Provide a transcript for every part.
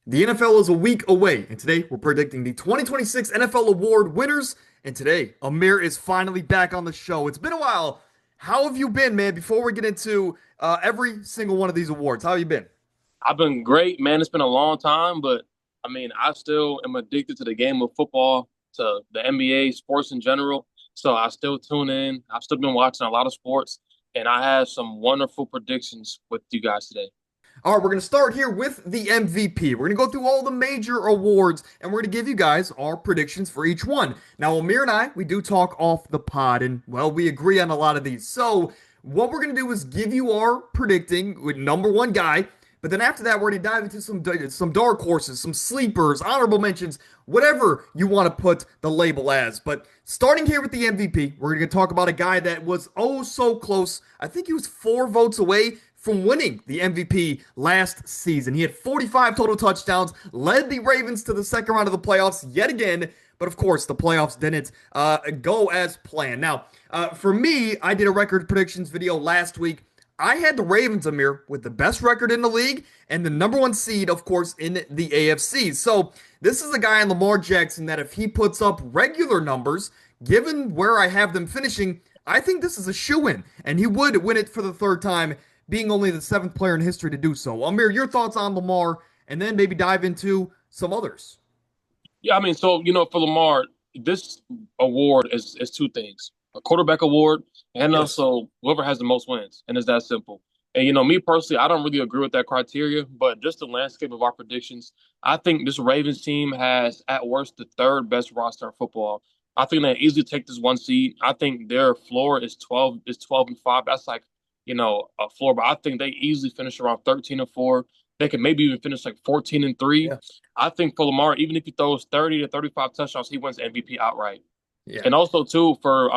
The NFL is a week away, and today we're predicting the 2026 NFL award winners. And today, Amir is finally back on the show. It's been a while. How have you been, man? Before we get into every single one of these awards, how have you been? I've been great, man. It's been a long time, but I mean, I still am addicted to the game of football, to the NBA, sports in general. So I still tune in. I've still been watching a lot of sports, and I have some wonderful predictions with you guys today. All right, we're going to start here with the MVP. We're going to go through all the major awards, and we're going to give you guys our predictions for each one. Now, Amir and I, we do talk off the pod, and well, we agree on a lot of these. So, what we're going to do is give you our predicting with number one guy. But then after that, we're going to dive into some dark horses, some sleepers, honorable mentions, whatever you want to put the label as. But starting here with the MVP, we're going to talk about a guy that was oh so close. I think he was 4 votes away from winning the MVP last season. He had 45 total touchdowns, led the Ravens to the second round of the playoffs yet again. But of course, the playoffs didn't go as planned. Now, for me, I did a record predictions video last week. I had the Ravens, Amir, with the best record in the league and the number one seed, of course, in the AFC. So this is a guy in Lamar Jackson that if he puts up regular numbers, given where I have them finishing, I think this is a shoo-in, and he would win it for the third time, being only the seventh player in history to do so. Amir, your thoughts on Lamar, and then maybe dive into some others. Yeah, I mean, so for Lamar, this award is two things: a quarterback award, and Yes. also whoever has the most wins, and it's that simple. And me personally, I don't really agree with that criteria, but just the landscape of our predictions, I think this Ravens team has at worst the third best roster in football. I think they easily take this one seed. I think their floor is 12 and 5. That's like a floor, but I think they easily finish around 13 and 4. They could maybe even finish like 14 and 3. Yeah. I think for Lamar, even if he throws 30 to 35 touchdowns, he wins MVP outright. Yeah. And also too for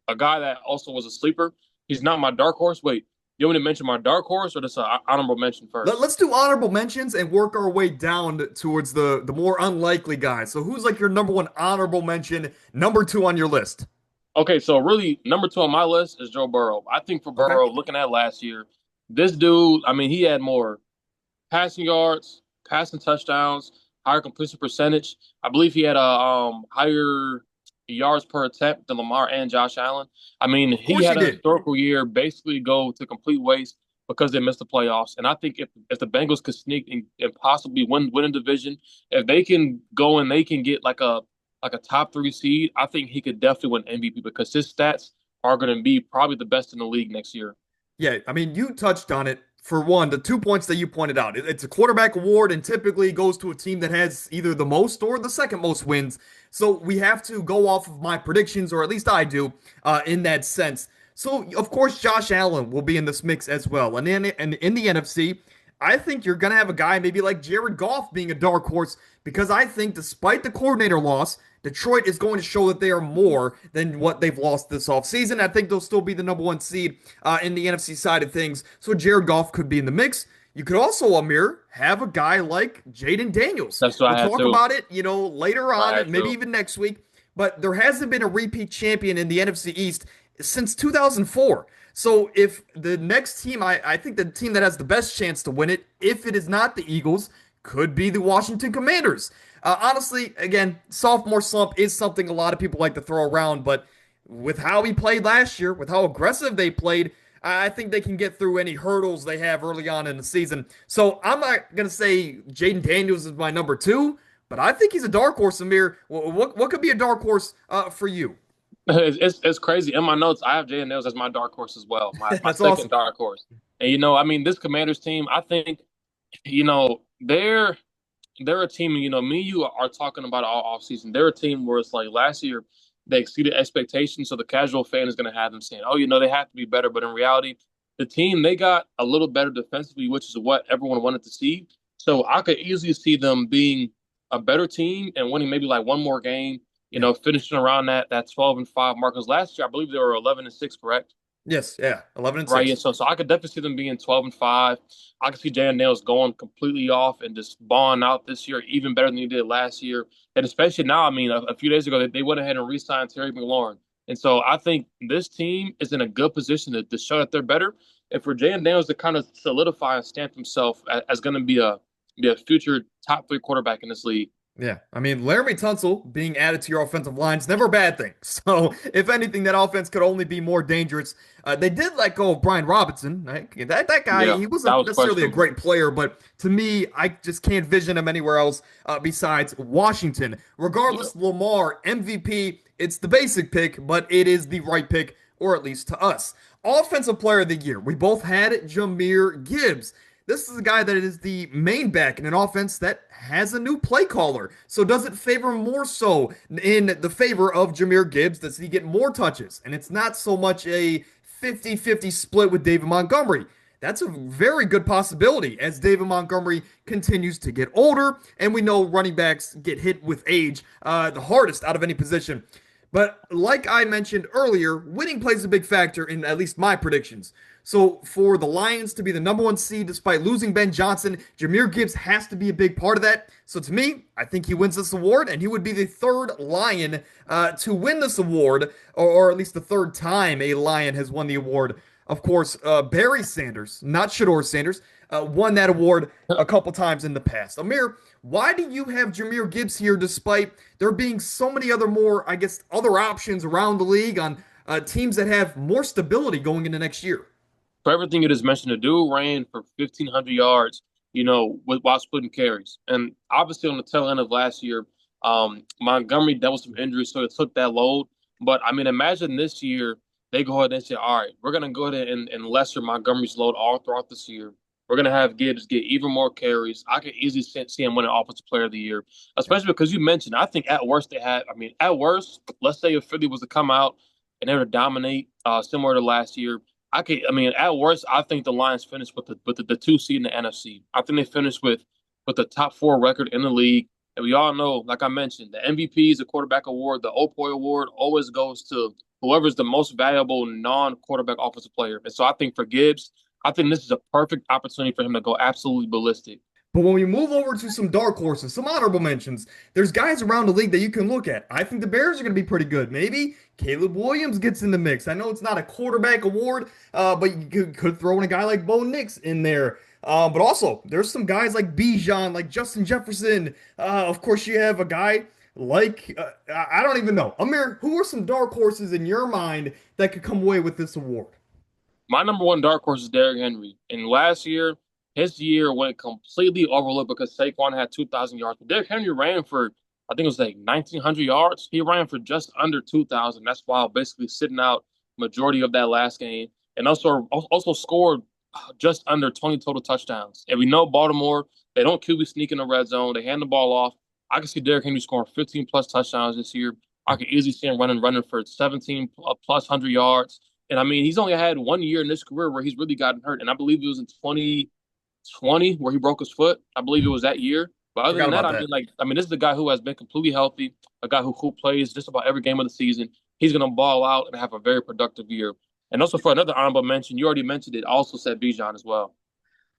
a guy that also was a sleeper, he's not my dark horse. Wait, you want me to mention my dark horse or just an honorable mention first? Let's do honorable mentions and work our way down towards the more unlikely guys. So who's like your number one honorable mention, number two on your list? Okay, so really number two on my list is Joe Burrow. I think for Okay. Burrow, looking at last year, this dude, I mean, he had more passing yards, passing touchdowns, higher completion percentage. I believe he had a higher yards per attempt than Lamar and Josh Allen. I mean, Of he course he had a did. historical year basically go to complete waste because they missed the playoffs. And I think if the Bengals could sneak and possibly win a division, if they can go and they can get like a top three seed, I think he could definitely win MVP because his stats are going to be probably the best in the league next year. Yeah, I mean, you touched on it. For one, the 2 points that you pointed out, it's a quarterback award and typically goes to a team that has either the most or the second most wins. So we have to go off of my predictions, or at least I do, in that sense. So, of course, Josh Allen will be in this mix as well. And in the NFC, I think you're going to have a guy maybe like Jared Goff being a dark horse because I think despite the coordinator loss, Detroit is going to show that they are more than what they've lost this offseason. I think they'll still be the number one seed in the NFC side of things. So Jared Goff could be in the mix. You could also, Amir, have a guy like Jaden Daniels. That's what We'll I had talk to. about it, later I on, had maybe to. even next week. But there hasn't been a repeat champion in the NFC East since 2004. So if the next team, I think the team that has the best chance to win it, if it is not the Eagles, could be the Washington Commanders. Honestly, again, sophomore slump is something a lot of people like to throw around, but with how he played last year, with how aggressive they played, I think they can get through any hurdles they have early on in the season. So I'm not going to say Jaden Daniels is my number two, but I think he's a dark horse, Amir. What could be a dark horse for you? It's crazy. In my notes, I have Jalen Nails as my dark horse as well, my That's second awesome. dark horse. And I mean, this Commanders team, I think, they're a team. Me and you are talking about all offseason. They're a team where it's like last year they exceeded expectations, so the casual fan is going to have them saying, "Oh, they have to be better." But in reality, the team they got a little better defensively, which is what everyone wanted to see. So I could easily see them being a better team and winning maybe like one more game. Yeah. Finishing around that 12-5 mark. Because last year I believe they were 11-6, correct? Yes. Yeah. 11 and Right. Yeah. 6. So I could definitely see them being 12-5. I could see Jalen Nails going completely off and just balling out this year even better than he did last year. And especially now, I mean, a few days ago they went ahead and re-signed Terry McLaurin. And so I think this team is in a good position to show that they're better. And for Jalen Daniels to kind of solidify and stamp himself as going to be be a future top 3 quarterback in this league. Yeah, I mean, Laramie Tunsil being added to your offensive line is never a bad thing. So, if anything, that offense could only be more dangerous. They did let go of Brian Robinson. Right? That guy, Yeah, he that wasn't was necessarily a questionable. great player, but to me, I just can't vision him anywhere else besides Washington. Yeah. Regardless, Lamar MVP, it's the basic pick, but it is the right pick, or at least to us. Offensive Player of the Year, we both had Jahmyr Gibbs. This is a guy that is the main back in an offense that has a new play caller. So does it favor more so in the favor of Jahmyr Gibbs? Does he get more touches? And it's not so much a 50-50 split with David Montgomery. That's a very good possibility as David Montgomery continues to get older, and we know running backs get hit with age the hardest out of any position. But like I mentioned earlier, winning plays a big factor in at least my predictions. So for the Lions to be the number one seed despite losing Ben Johnson, Jahmyr Gibbs has to be a big part of that. So to me, I think he wins this award, and he would be the third Lion to win this award, or at least the third time a Lion has won the award. Of course, Barry Sanders, not Shador Sanders, won that award a couple times in the past. Amir, why do you have Jahmyr Gibbs here despite there being so many other more, I guess, other options around the league on teams that have more stability going into next year? For everything it is mentioned, the dude ran for 1,500 yards, while splitting carries. And obviously on the tail end of last year, Montgomery dealt with some injuries, so it took that load. But I mean, imagine this year they go ahead and say, all right, we're going to go ahead and lesser Montgomery's load all throughout this year. We're going to have Gibbs get even more carries. I could easily see him winning Offensive Player of the Year, Yeah. especially because you mentioned, I think at worst at worst, let's say if Philly was to come out and they were to dominate similar to last year, I mean, at worst, I think the Lions finished with the 2 seed in the NFC. I think they finished with the top 4 record in the league. And we all know, like I mentioned, the MVP is a quarterback award. The Opoi award always goes to whoever's the most valuable non-quarterback offensive player. And so I think for Gibbs, I think this is a perfect opportunity for him to go absolutely ballistic. But when we move over to some dark horses, some honorable mentions, there's guys around the league that you can look at. I think the Bears are going to be pretty good. Maybe Caleb Williams gets in the mix. I know it's not a quarterback award, but you could throw in a guy like Bo Nix in there. But also, there's some guys like Bijan, like Justin Jefferson. Of course, you have a guy like, I don't even know. Amir, who are some dark horses in your mind that could come away with this award? My number one dark horse is Derrick Henry. And last year, his year went completely overlooked because Saquon had 2,000 yards. But Derrick Henry ran for, I think it was like 1,900 yards. He ran for just under 2,000. That's while basically sitting out majority of that last game. And also scored just under 20 total touchdowns. And we know Baltimore, they don't QB sneak in the red zone. They hand the ball off. I can see Derrick Henry scoring 15 plus touchdowns this year. I could easily see him running for 17 plus 100 yards. And I mean, he's only had 1 year in his career where he's really gotten hurt. And I believe it was in 2020 where he broke his foot. I believe it was that year. But other Forgot than that, about that. this is the guy who has been completely healthy, a guy who plays just about every game of the season. He's going to ball out and have a very productive year. And also for another honorable mention, you already mentioned it, also said Bijan as well.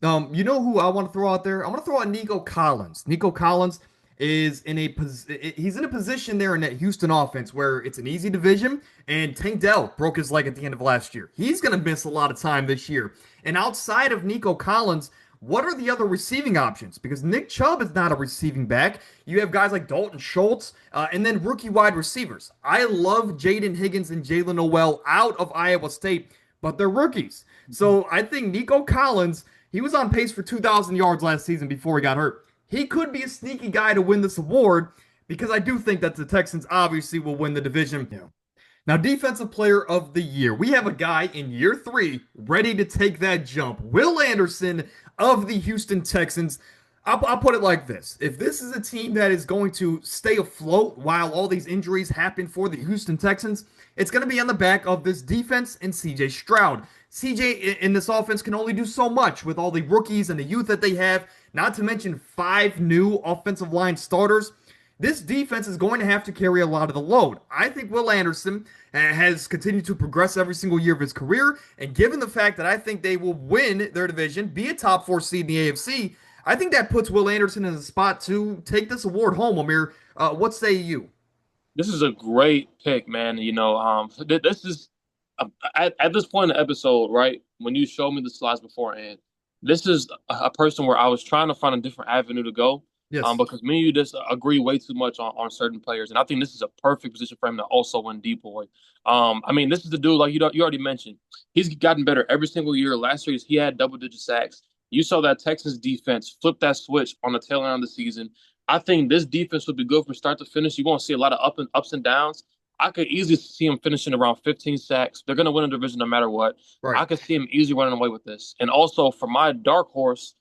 You know who I want to throw out there? I want to throw out Nico Collins. Nico Collins is he's in a position there in that Houston offense where it's an easy division, and Tank Dell broke his leg at the end of last year. He's going to miss a lot of time this year. And outside of Nico Collins, what are the other receiving options? Because Nick Chubb is not a receiving back. You have guys like Dalton Schultz, and then rookie wide receivers. I love Jaden Higgins and Jalen Noel out of Iowa State, but they're rookies. So I think Nico Collins, he was on pace for 2,000 yards last season before he got hurt. He could be a sneaky guy to win this award because I do think that the Texans obviously will win the division. Yeah. Now, Defensive Player of the Year. We have a guy in year 3 ready to take that jump. Will Anderson of the Houston Texans. I'll put it like this. If this is a team that is going to stay afloat while all these injuries happen for the Houston Texans, it's going to be on the back of this defense and CJ Stroud. CJ in this offense can only do so much with all the rookies and the youth that they have, not to mention 5 new offensive line starters. This defense is going to have to carry a lot of the load. I think Will Anderson has continued to progress every single year of his career, and given the fact that I think they will win their division, be a top 4 seed in the AFC, I think that puts Will Anderson in a spot to take this award home. Amir, what say you? This is a great pick, man. This is at this point in the episode, right? When you showed me the slides beforehand, this is a person where I was trying to find a different avenue to go. Yes. Because me and you just agree way too much on certain players, and I think this is a perfect position for him to also win DPOY. I mean, this is the dude like you already mentioned. He's gotten better every single year. Last year he had double-digit sacks. You saw that Texans defense flip that switch on the tail end of the season. I think this defense would be good from start to finish. You're going to see a lot of ups and downs. I could easily see him finishing around 15 sacks. They're going to win a division no matter what. Right. I could see him easily running away with this. And also for my dark horse,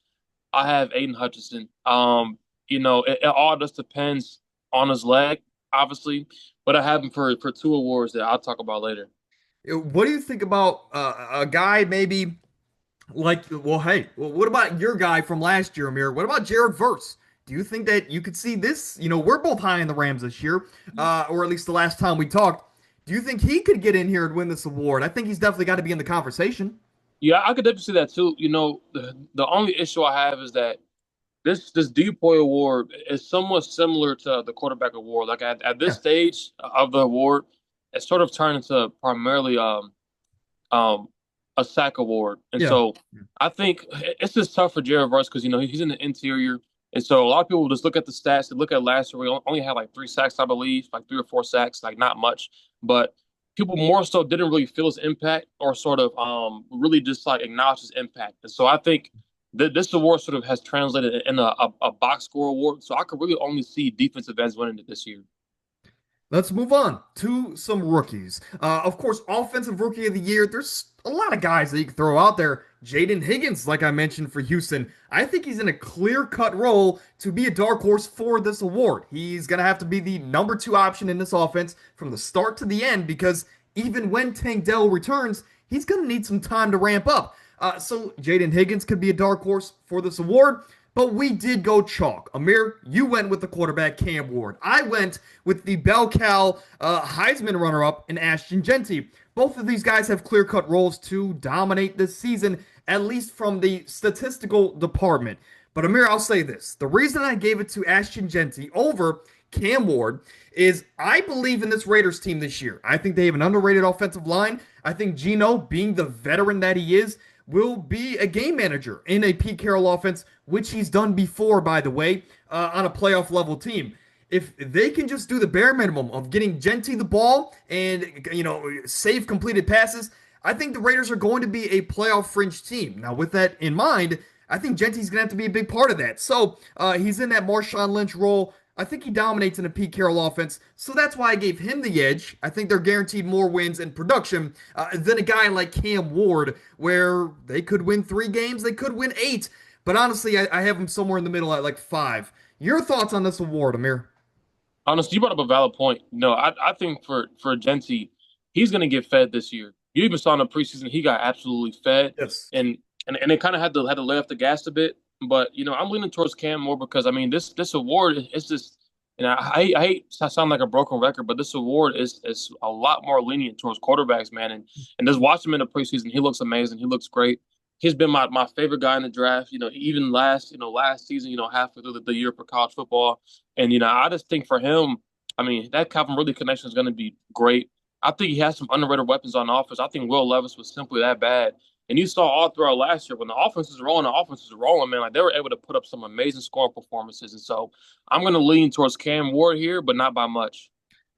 I have Aiden Hutchinson. It all just depends on his leg, obviously, but I have him for two awards that I'll talk about later. What do you think about a guy maybe like, well, hey, well, what about your guy from last year, Amir? What about Jared Verse? Do you think that you could see this? We're both high in the Rams this year, or at least the last time we talked. Do you think he could get in here and win this award? I think he's definitely got to be in the conversation. Yeah, I could definitely see that too. The only issue I have is that this DPOY award is somewhat similar to the quarterback award. Like at this Yeah, stage of the award, it's sort of turned into primarily um a sack award. And yeah, so I think it's just tough for Jared Verse because he's in the interior. And so a lot of people just look at the stats. They look at last year. We only had like 3 sacks, I believe, like 3 or 4 sacks, like not much. But people more so didn't really feel his impact or sort of really just like acknowledge his impact. And so I think this award sort of has translated in a box score award. So I could really only see defensive ends winning it this year. let's move on to some rookies. Of course, offensive rookie of the year. There's a lot of guys that you can throw out there. Jaden Higgins, like I mentioned for Houston, I think he's in a clear-cut role to be a dark horse for this award. He's gonna have to be the number two option in this offense from the start to the end because even when Tank Dell returns, he's gonna need some time to ramp up. So Jaden Higgins could be a dark horse for this award. But we did go chalk. Amir, you went with the quarterback Cam Ward. I went with the Bell Cal Heisman runner-up in Ashton Jeanty. Both of these guys have clear-cut roles to dominate this season, at least from the statistical department. But Amir, I'll say this. The reason I gave it to Ashton Jeanty over Cam Ward is I believe in this Raiders team this year. I think they have an underrated offensive line. I think Geno, being the veteran that he is, will be a game manager in a Pete Carroll offense, which he's done before, by the way, on a playoff level team. If they can just do the bare minimum of getting Jeanty the ball and save completed passes, I think the Raiders are going to be a playoff fringe team. Now, with that in mind, I think Jeanty's going to have to be a big part of that. So he's in that Marshawn Lynch role. I think he dominates in a Pete Carroll offense, so that's why I gave him the edge. I think they're guaranteed more wins and production than a guy like Cam Ward, where they could win 3 games, they could win 8, but honestly, I have him somewhere in the middle at like 5. Your thoughts on this award, Amir? Honestly, you brought up a valid point. No, I think for Genti, he's going to get fed this year. You even saw in the preseason he got absolutely fed, Yes. and they kind of had to lay off the gas a bit. But I'm leaning towards Cam more because I mean this award is just, and I hate to sound like a broken record, but this award is a lot more lenient towards quarterbacks, man. And just watch him in the preseason, he looks amazing. He looks great. He's been my favorite guy in the draft. Even last season, halfway through the year for college football. And I just think for him, I mean, that Calvin Ridley connection is going to be great. I think he has some underrated weapons on offense. I think Will Levis was simply that bad. And you saw all throughout last year when the offense is rolling, man. Like they were able to put up some amazing scoring performances. And so I'm going to lean towards Cam Ward here, but not by much.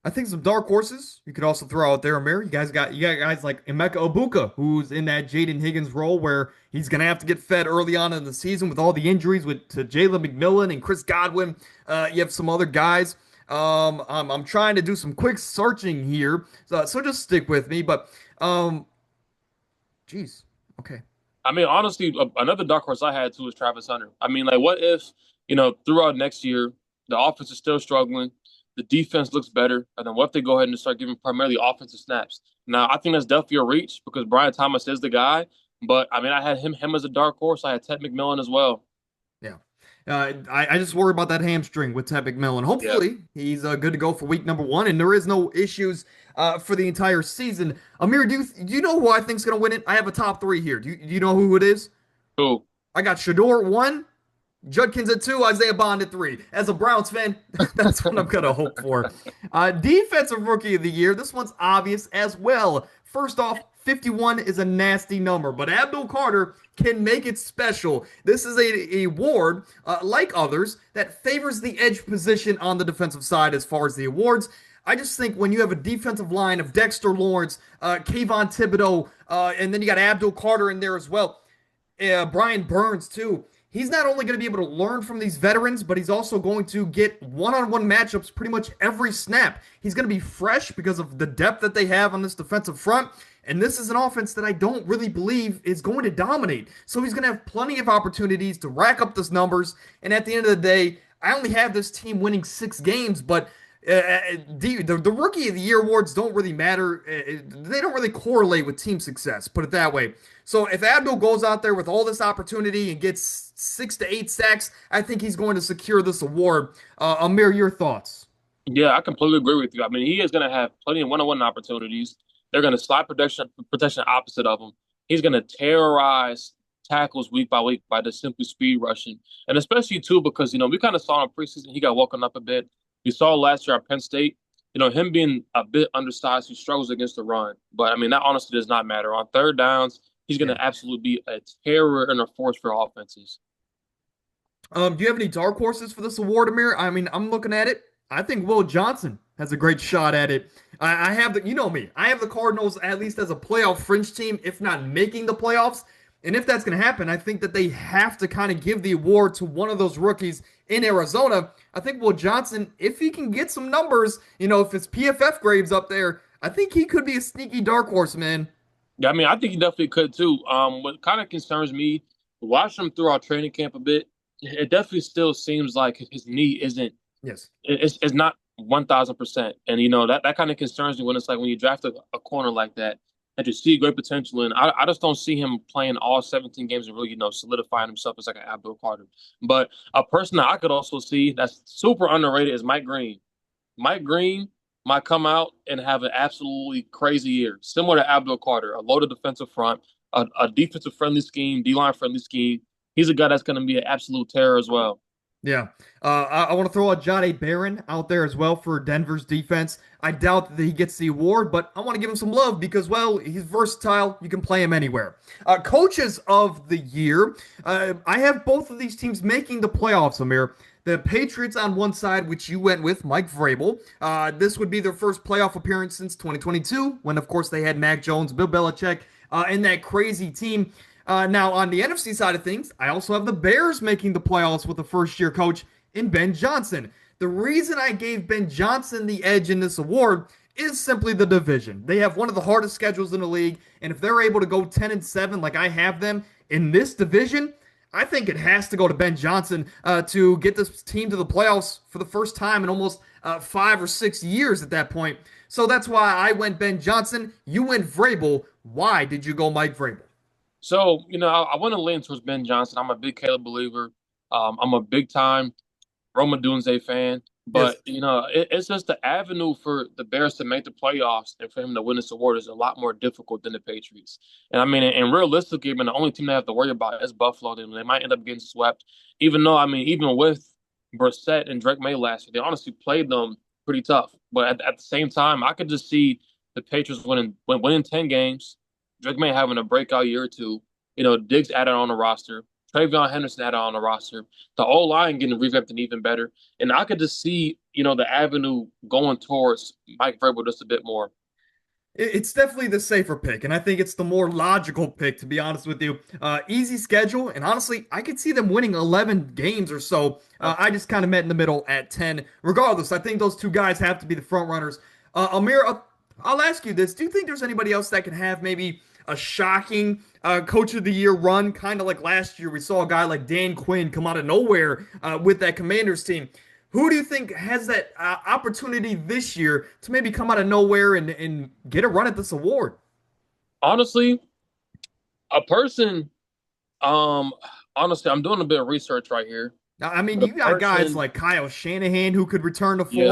I think some dark horses you could also throw out there, Amir. You got guys like Emeka Obuka, who's in that Jaden Higgins role where he's gonna have to get fed early on in the season with all the injuries to Jalen McMillan and Chris Godwin. You have some other guys. I'm trying to do some quick searching here, so just stick with me. But geez, okay. I mean, honestly, another dark horse I had too was Travis Hunter. I mean, like, what if throughout next year the offense is still struggling, the defense looks better, and then what if they go ahead and start giving primarily offensive snaps? Now, I think that's definitely a reach because Brian Thomas is the guy. But I mean, I had him as a dark horse. I had Ted McMillan as well. Yeah. I just worry about that hamstring with Ted McMillan. Yeah. Hopefully, he's good to go for week number 1, and there is no issues for the entire season. Amir, do you know who I think's going to win it? I have a top 3 here. Do you know who it is? Cool. I got Shador at 1, Judkins at 2, Isaiah Bond at 3. As a Browns fan, that's what I'm going to hope for. Defensive Rookie of the Year. This one's obvious as well. First off, 51 is a nasty number, but Abdul Carter can make it special. This is a award, like others, that favors the edge position on the defensive side as far as the awards. I just think when you have a defensive line of Dexter Lawrence, Kayvon Thibodeau, and then you got Abdul Carter in there as well, Brian Burns too. He's not only going to be able to learn from these veterans, but he's also going to get one-on-one matchups pretty much every snap. He's going to be fresh because of the depth that they have on this defensive front. And this is an offense that I don't really believe is going to dominate. So he's going to have plenty of opportunities to rack up those numbers. And at the end of the day, I only have this team winning 6 games, but the Rookie of the Year awards don't really matter. They don't really correlate with team success, put it that way. So if Abdul goes out there with all this opportunity and gets 6 to 8 sacks, I think he's going to secure this award. Amir, your thoughts? Yeah, I completely agree with you. I mean, he is going to have plenty of one-on-one opportunities. They're going to slide protection opposite of him. He's going to terrorize tackles week by week by just simply speed rushing, and especially too because we kind of saw in preseason he got woken up a bit. We saw last year at Penn State, him being a bit undersized, he struggles against the run. But I mean, that honestly does not matter. On third downs, he's going to absolutely be a terror and a force for offenses. Do you have any dark horses for this award, Amir? I mean, I'm looking at it. I think Will Johnson has a great shot at it. I have you know me, I have the Cardinals at least as a playoff fringe team, if not making the playoffs. And if that's going to happen, I think that they have to kind of give the award to one of those rookies in Arizona. I think Will Johnson, if he can get some numbers, if it's PFF grades up there, I think he could be a sneaky dark horse, man. Yeah, I mean, I think he definitely could too. What kind of concerns me, watching him through our training camp a bit, it definitely still seems like his knee isn't. Yes. It's not 1,000%, and that kind of concerns me when it's like when you draft a corner like that you see great potential in. I just don't see him playing all 17 games and really solidifying himself as like an Abdul Carter. But a person that I could also see that's super underrated is Mike Green. Mike Green might come out and have an absolutely crazy year, similar to Abdul Carter, a loaded defensive front, a defensive friendly scheme, D-line friendly scheme. He's a guy that's going to be an absolute terror as well. Yeah. I want to throw a Jahdae Barron out there as well for Denver's defense. I doubt that he gets the award, but I want to give him some love because, well, he's versatile. You can play him anywhere. Coaches of the year. I have both of these teams making the playoffs, Amir. The Patriots on one side, which you went with, Mike Vrabel. This would be their first playoff appearance since 2022, when, of course, they had Mac Jones, Bill Belichick, and that crazy team. Now, on the NFC side of things, I also have the Bears making the playoffs with a first-year coach in Ben Johnson. The reason I gave Ben Johnson the edge in this award is simply the division. They have one of the hardest schedules in the league, and if they're able to go 10-7 like I have them in this division, I think it has to go to Ben Johnson to get this team to the playoffs for the first time in almost 5 or 6 years at that point. So that's why I went Ben Johnson. You went Vrabel. Why did you go Mike Vrabel? So, I want to lean towards Ben Johnson. I'm a big Caleb believer. I'm a big time Roma Dunze fan. But, Yes. it's just the avenue for the Bears to make the playoffs and for him to win this award is a lot more difficult than the Patriots. And I mean, and realistically, the only team they have to worry about is Buffalo. They might end up getting swept, even though, even with Brissett and Drake May last year, they honestly played them pretty tough. But at the same time, I could just see the Patriots winning 10 games, Drake May having a breakout year or two, Diggs added on the roster, TreVeyon Henderson added on the roster, the O-line getting revamped and even better. And I could just see, the avenue going towards Mike Vrabel just a bit more. It's definitely the safer pick, and I think it's the more logical pick, to be honest with you. Easy schedule, and honestly, I could see them winning 11 games or so. I just kind of met in the middle at 10. Regardless, I think those two guys have to be the front runners. Amir, I'll ask you this. Do you think there's anybody else that can have maybe a shocking Coach of the Year run, kind of like last year? We saw a guy like Dan Quinn come out of nowhere with that Commanders team. Who do you think has that opportunity this year to maybe come out of nowhere and get a run at this award? Honestly, a person, honestly, I'm doing a bit of research right here. Now, I mean, But a you got guys person, like Kyle Shanahan who could return to yeah,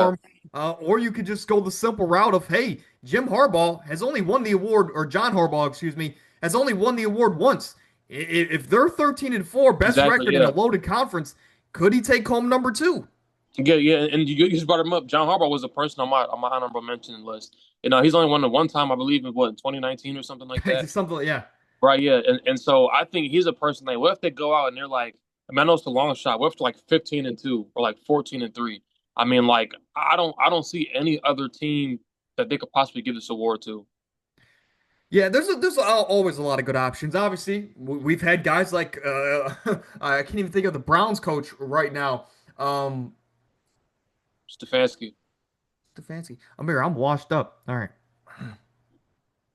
form, or you could just go the simple route of, hey, Jim Harbaugh has only won the award, or John Harbaugh, excuse me, has only won the award once. If they're 13-4, best exactly, record in yeah. a loaded conference, could he take home number two? Yeah, yeah, and you just brought him up. John Harbaugh was a person on my honorable mention list. He's only won it one time, I believe, in what, 2019 or something like that. Something like, yeah. Right, yeah. And so I think he's a person like, what if they go out and they're like, I mean, I know it's a long shot. What if they're like 15-2 or like 14-3? I mean, like, I don't see any other team that they could possibly give this award to. Yeah, always a lot of good options. Obviously, we've had guys like I can't even think of the Browns coach right now. Um, Stefanski. Stefanski. Amir, I'm washed up. All right.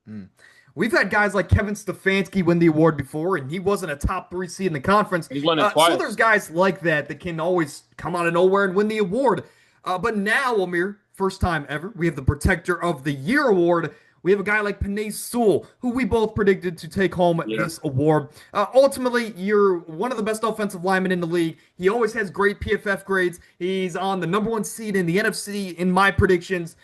Hmm. We've had guys like Kevin Stefanski win the award before, and he wasn't a top three seed in the conference. He's won it So there's twice. guys like that that can always come out of nowhere and win the award. But now, Amir, first time ever, we have the Protector of the Year award. We have a guy like Penei Sewell, who we both predicted to take home Yeah. this award. Ultimately, you're one of the best offensive linemen in the league. He always has great PFF grades. He's on the number one seed in the NFC in my predictions.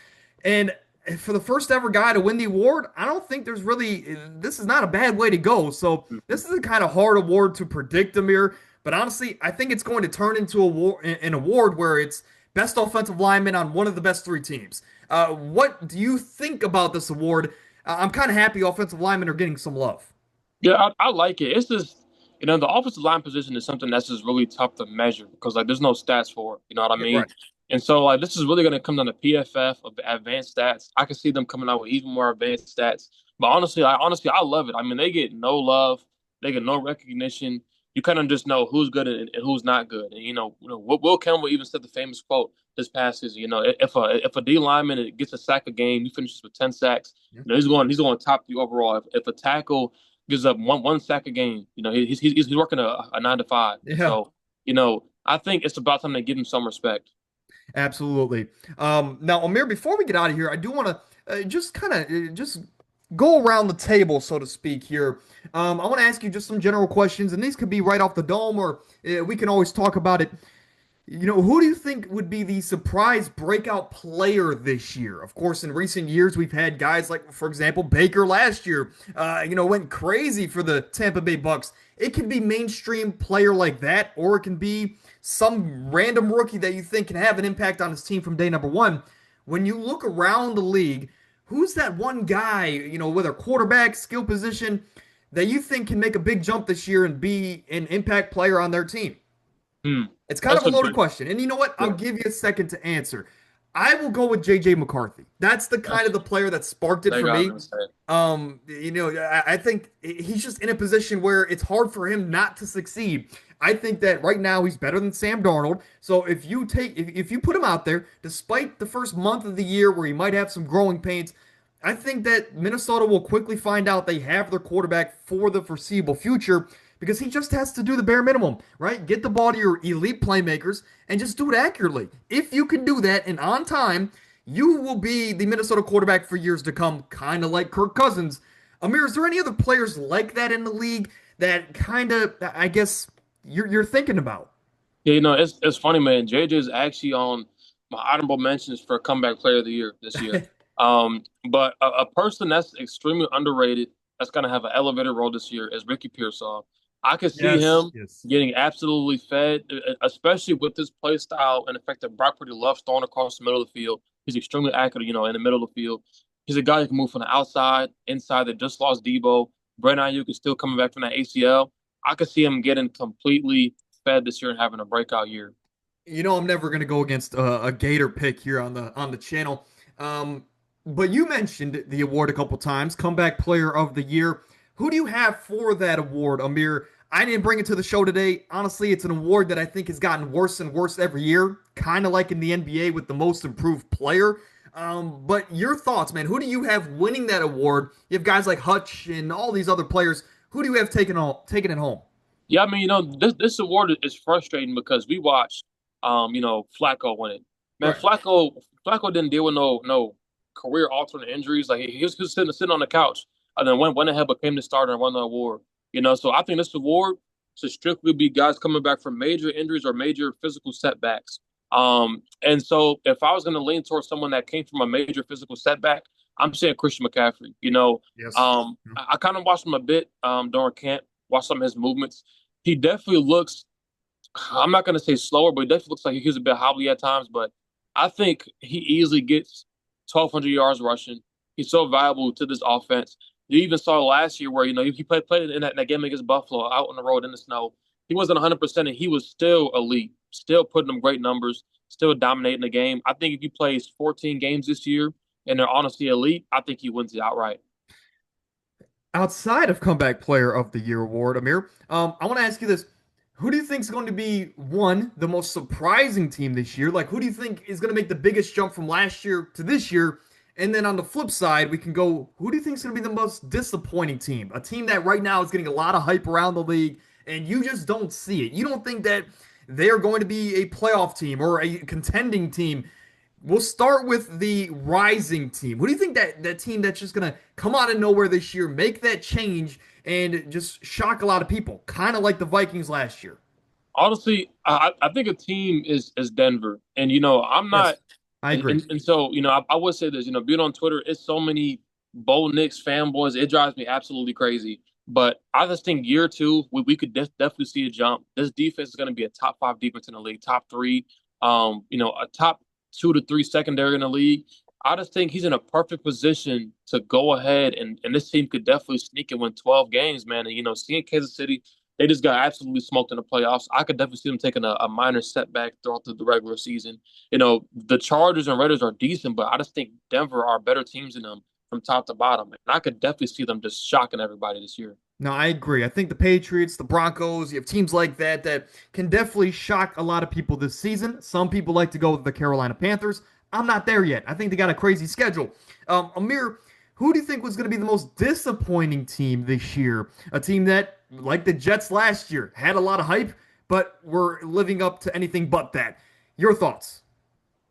And for the first ever guy to win the award, I don't think there's really, this is not a bad way to go. So this is a kind of hard award to predict, Amir. But honestly, I think it's going to turn into an award where it's best offensive lineman on one of the best three teams. What do you think about this award? I'm kind of happy offensive linemen are getting some love. Yeah, I like it. It's just, the offensive line position is something that's just really tough to measure because like there's no stats for it. You know what I mean? Right. And so like this is really going to come down to PFF of advanced stats. I can see them coming out with even more advanced stats. But honestly, I love it. I mean, they get no love, they get no recognition. You kind of just know who's good and who's not good. And Will Campbell even said the famous quote this past season. If a D lineman gets a sack a game, he finishes with 10 sacks. Yeah. He's going top the overall. If a tackle gives up one sack a game. He's working a 9 to 5. Yeah. So I think it's about time to give him some respect. Absolutely. Now, Amir, before we get out of here, I do want to just kind of just go around the table, so to speak, here. I want to ask you just some general questions, and these could be right off the dome, or we can always talk about it. Who do you think would be the surprise breakout player this year? Of course, in recent years, we've had guys like, for example, Baker last year, went crazy for the Tampa Bay Bucks. It can be mainstream player like that, or it can be some random rookie that you think can have an impact on his team from day number one. When you look around the league, who's that one guy, whether quarterback, skill position, that you think can make a big jump this year and be an impact player on their team? Hmm. It's kind of That's a a loaded good. question. And you know what? I'll Yeah. give you a second to answer. I will go with JJ McCarthy. That's the kind of That's the player that sparked it they for got me. to say. I think he's just in a position where it's hard for him not to succeed. I think that right now he's better than Sam Darnold. So if you put him out there, despite the first month of the year where he might have some growing pains, I think that Minnesota will quickly find out they have their quarterback for the foreseeable future because he just has to do the bare minimum, right? Get the ball to your elite playmakers and just do it accurately. If you can do that and on time, you will be the Minnesota quarterback for years to come, kind of like Kirk Cousins. Amir, is there any other players like that in the league that kind of, I guess, you're thinking about? Yeah, it's funny, man. JJ is actually on my honorable mentions for comeback player of the year this year. But a person that's extremely underrated, that's gonna have an elevated role this year is Ricky Pearsall. I could see Yes, him yes. getting absolutely fed, especially with his play style and the fact that Brock Purdy loves throwing across the middle of the field. He's extremely accurate, in the middle of the field. He's a guy who can move from the outside, inside. That just lost Debo. Brandon Ayuk is still coming back from that ACL. I could see him getting completely fed this year and having a breakout year. I'm never going to go against a Gator pick here on the channel. But you mentioned the award a couple times, comeback player of the year. Who do you have for that award, Amir? I didn't bring it to the show today. Honestly, it's an award that I think has gotten worse and worse every year, kind of like in the NBA with the most improved player. But your thoughts, man? Who do you have winning that award? You have guys like Hutch and all these other players. Who do you have taking it home? Yeah, I mean, this award is frustrating because we watched, Flacco win it. Man, Right. Flacco didn't deal with no career altering injuries. Like he was sitting on the couch, and then went ahead became the starter and won the award. So I think this award should strictly be guys coming back from major injuries or major physical setbacks. And so if I was going to lean towards someone that came from a major physical setback, I'm saying Christian McCaffrey. Yes. I kind of watched him a bit during camp, watched some of his movements. He definitely looks I'm not going to say slower, but it definitely looks like he was a bit hobbly at times. But I think he easily gets 1,200 yards rushing. He's so valuable to this offense. You even saw last year where he played in that game against Buffalo out on the road in the snow. He wasn't 100%, and he was still elite, still putting up great numbers, still dominating the game. I think if he plays 14 games this year and they're honestly elite, I think he wins it outright. Outside of Comeback Player of the Year award, Amir, I want to ask you this. Who do you think is going to be, one, the most surprising team this year? Like, who do you think is going to make the biggest jump from last year to this year? And then on the flip side, we can go, who do you think is going to be the most disappointing team? A team that right now is getting a lot of hype around the league, and you just don't see it. You don't think that they are going to be a playoff team or a contending team. We'll start with the rising team. What do you think that team that's just gonna come out of nowhere this year, make that change, and just shock a lot of people, kind of like the Vikings last year? Honestly, I think a team is Denver, and I'm Yes, not, I and agree. and so I would say this, being on Twitter, it's so many Bo Nix fanboys, it drives me absolutely crazy. But I just think year two, we could definitely see a jump. This defense is going to be a top five defense in the league, top three, a top 2 to 3 secondary in the league. I just think he's in a perfect position to go ahead and this team could definitely sneak and win 12 games, man. And seeing Kansas City, they just got absolutely smoked in the playoffs. I could definitely see them taking a minor setback throughout the regular season. The Chargers and Raiders are decent, but I just think Denver are better teams than them from top to bottom. And I could definitely see them just shocking everybody this year. No, I agree. I think the Patriots, the Broncos, you have teams like that can definitely shock a lot of people this season. Some people like to go with the Carolina Panthers. I'm not there yet. I think they got a crazy schedule. Amir, who do you think was going to be the most disappointing team this year? A team that, like the Jets last year, had a lot of hype, but were living up to anything but that. Your thoughts?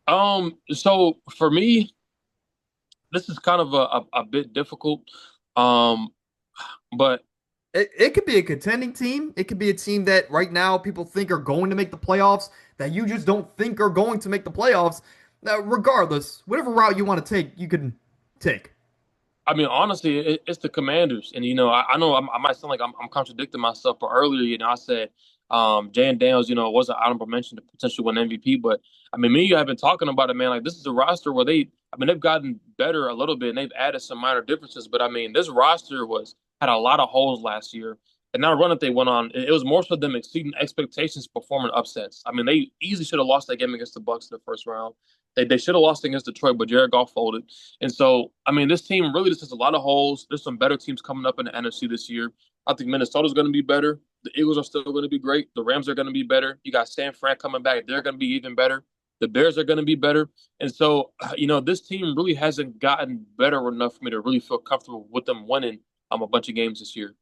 So for me, this is kind of a bit difficult. Um, but It could be a contending team. It could be a team that right now people think are going to make the playoffs that you just don't think are going to make the playoffs. Now, regardless, whatever route you want to take, you can take. I mean, honestly, it's the Commanders, and I know I might sound like I'm contradicting myself, but earlier, I said Jay Daniels, was an honorable mention to potentially win MVP, but I mean, me and you have been talking about it, man. Like this is a roster where I mean, they've gotten better a little bit, and they've added some minor differences, but I mean, this roster had a lot of holes last year, and that run that they went on, it was more so them exceeding expectations, performing upsets. I mean, they easily should have lost that game against the Bucks in the first round. They should have lost against Detroit, but Jared Goff folded. And so, I mean, this team really just has a lot of holes. There's some better teams coming up in the NFC this year. I think Minnesota's going to be better. The Eagles are still going to be great. The Rams are going to be better. You got San Fran coming back. They're going to be even better. The Bears are going to be better. And so, this team really hasn't gotten better enough for me to really feel comfortable with them winning a bunch of games this year.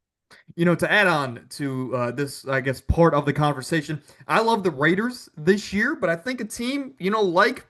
To add on to this, I guess, part of the conversation, I love the Raiders this year, but I think a team, like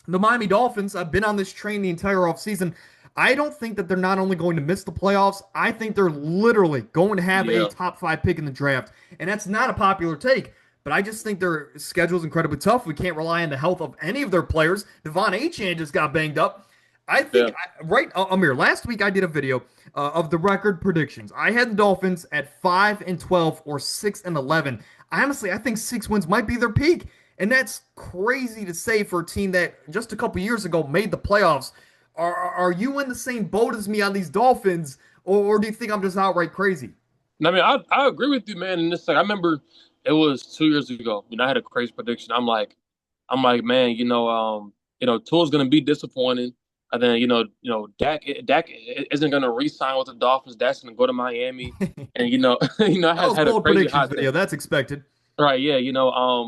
the Miami Dolphins, I've been on this train the entire offseason. I don't think that they're not only going to miss the playoffs, I think they're literally going to have a Yeah. top five pick in the draft. And that's not a popular take, but I just think their schedule is incredibly tough. We can't rely on the health of any of their players. Devon Achane just got banged up. I think, Yeah. right, Amir, last week I did a video of the record predictions. I had the Dolphins at 5-12 or 6-11. Honestly, I think 6 wins might be their peak. And that's crazy to say for a team that just a couple years ago made the playoffs. Are you in the same boat as me on these Dolphins, or do you think I'm just outright crazy? I mean, I agree with you, man. And it's like I remember it was 2 years ago. I had a crazy prediction. I'm like, man, Tua's gonna be disappointing. And then Dak isn't gonna re-sign with the Dolphins. Dak's gonna go to Miami, and I That was had a bold crazy predictions hot video. take. That's expected. Right, yeah,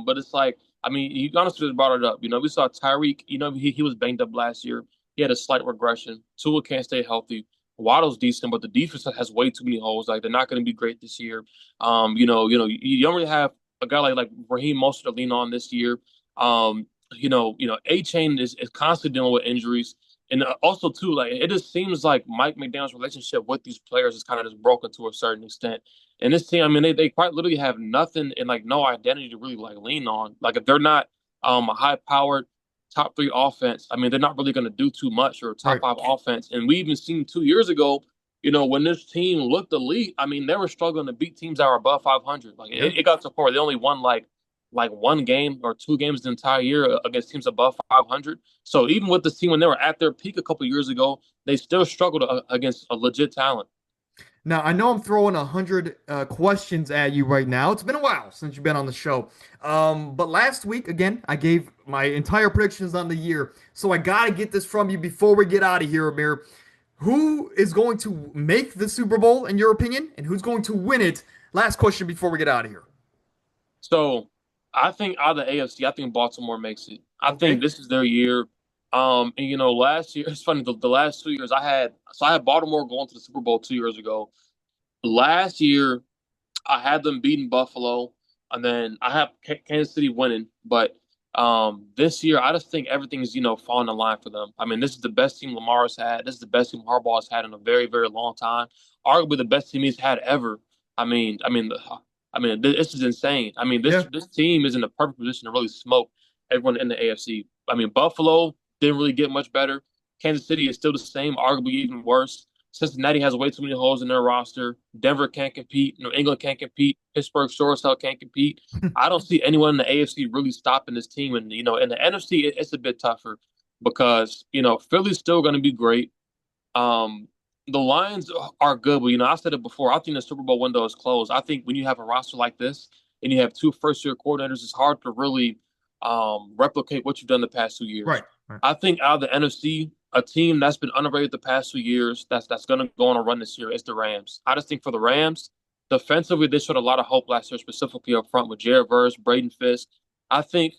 but it's like, I mean, you honestly just brought it up. We saw Tyreek, he was banged up last year. He had a slight regression. Tua can't stay healthy. Waddle's decent, but the defense has way too many holes. Like they're not going to be great this year. You don't really have a guy like Raheem Mostert to lean on this year. A Chain is constantly dealing with injuries, and also too, like it just seems like Mike McDaniel's relationship with these players is kind of just broken to a certain extent. And this team, I mean, they quite literally have nothing and like no identity to really like lean on. Like if they're not a high powered top three offense, I mean, they're not really going to do too much or top Right. five offense. And we even seen 2 years ago, when this team looked elite, I mean, they were struggling to beat teams that were above 500. Like Yeah. it got to a point where they only won like like one game or two games the entire year against teams above 500. So even with this team when they were at their peak a couple years ago, they still struggled against a legit talent. Now, I know I'm throwing 100 questions at you right now. It's been a while since you've been on the show. But last week, again, I gave my entire predictions on the year. So I got to get this from you before we get out of here, Amir. Who is going to make the Super Bowl, in your opinion, and who's going to win it? Last question before we get out of here. So I think out of the AFC, I think Baltimore makes it. I think Okay. this is their year. And last year it's funny. The last 2 years I had Baltimore going to the Super Bowl 2 years ago. Last year I had them beating Buffalo, and then I have Kansas City winning. But this year I just think everything's falling in line for them. I mean, this is the best team Lamar's had. This is the best team Harbaugh has had in a very very long time. Arguably the best team he's had ever. This is insane. I mean, this Yeah. this team is in the perfect position to really smoke everyone in the AFC. I mean, Buffalo didn't really get much better. Kansas City is still the same, arguably even worse. Cincinnati has way too many holes in their roster. Denver can't compete. New England can't compete. Pittsburgh sure as hell can't compete. I don't see anyone in the AFC really stopping this team. And in the NFC, it's a bit tougher because Philly's still going to be great. Um, the Lions are good, but I said it before. I think the Super Bowl window is closed. I think when you have a roster like this and you have two first-year coordinators, it's hard to really replicate what you've done the past 2 years. Right. Right. I think out of the NFC, a team that's been underrated the past 2 years, that's going to go on a run this year is the Rams. I just think for the Rams, defensively, they showed a lot of hope last year, specifically up front with Jared Verse, Braden Fisk. I think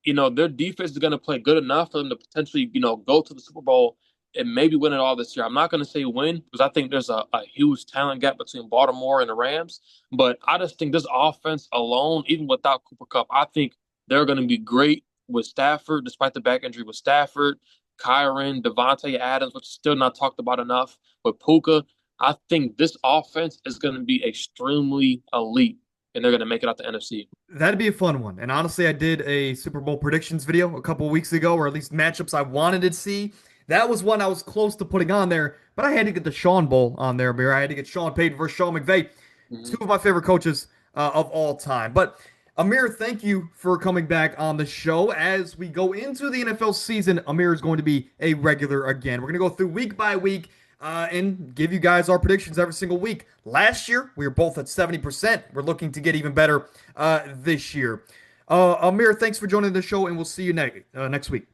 their defense is going to play good enough for them to potentially go to the Super Bowl and maybe win it all this year. I'm not going to say win because I think there's a huge talent gap between Baltimore and the Rams. But I just think this offense alone, even without Cooper Kupp, I think they're going to be great with Stafford, despite the back injury with Stafford, Kyron, Devontae Adams, which is still not talked about enough, with Puka. I think this offense is going to be extremely elite, and they're going to make it out the NFC. That'd be a fun one. And honestly, I did a Super Bowl predictions video a couple of weeks ago, or at least matchups I wanted to see. That was one I was close to putting on there, but I had to get the Sean Bowl on there, Amir. I had to get Sean Payton versus Sean McVay, two Mhm. of my favorite coaches of all time. But Amir, thank you for coming back on the show. As we go into the NFL season, Amir is going to be a regular again. We're going to go through week by week and give you guys our predictions every single week. Last year, we were both at 70%. We're looking to get even better this year. Amir, thanks for joining the show, and we'll see you next week.